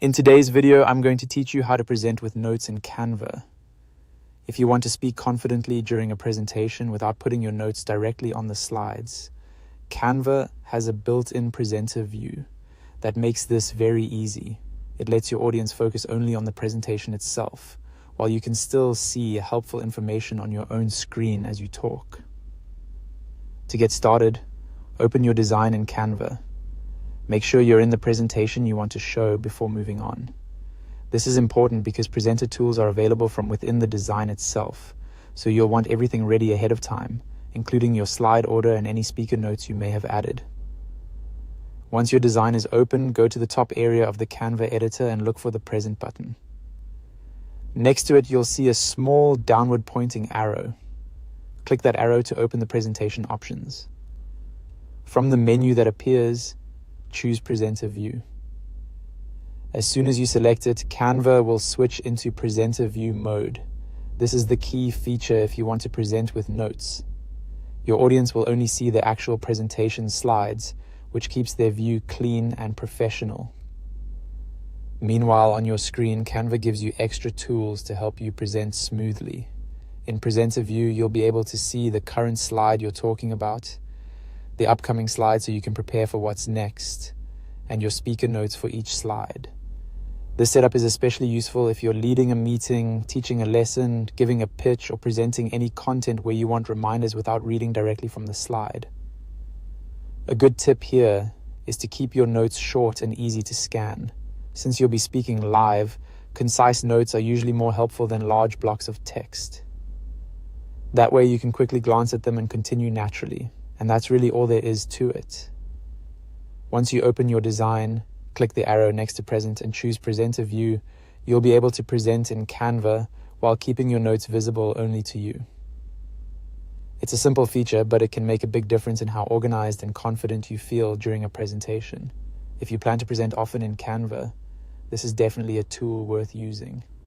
In today's video, I'm going to teach you how to present with notes in Canva. If you want to speak confidently during a presentation without putting your notes directly on the slides, Canva has a built-in presenter view that makes this very easy. It lets your audience focus only on the presentation itself, while you can still see helpful information on your own screen as you talk. To get started, open your design in Canva. Make sure you're in the presentation you want to show before moving on. This is important because presenter tools are available from within the design itself, so you'll want everything ready ahead of time, including your slide order and any speaker notes you may have added. Once your design is open, go to the top area of the Canva editor and look for the Present button. Next to it, you'll see a small downward pointing arrow. Click that arrow to open the presentation options. From the menu that appears, choose Presenter View. As soon as you select it, Canva will switch into Presenter View mode. This is the key feature if you want to present with notes. Your audience will only see the actual presentation slides, which keeps their view clean and professional. Meanwhile, on your screen, Canva gives you extra tools to help you present smoothly. In Presenter View, you'll be able to see the current slide you're talking about, the upcoming slide so you can prepare for what's next, and your speaker notes for each slide. This setup is especially useful if you're leading a meeting, teaching a lesson, giving a pitch, or presenting any content where you want reminders without reading directly from the slide. A good tip here is to keep your notes short and easy to scan. Since you'll be speaking live, concise notes are usually more helpful than large blocks of text. That way you can quickly glance at them and continue naturally. And that's really all there is to it. Once you open your design, click the arrow next to Present and choose Presenter View, you'll be able to present in Canva while keeping your notes visible only to you. It's a simple feature, but it can make a big difference in how organized and confident you feel during a presentation. If you plan to present often in Canva, this is definitely a tool worth using.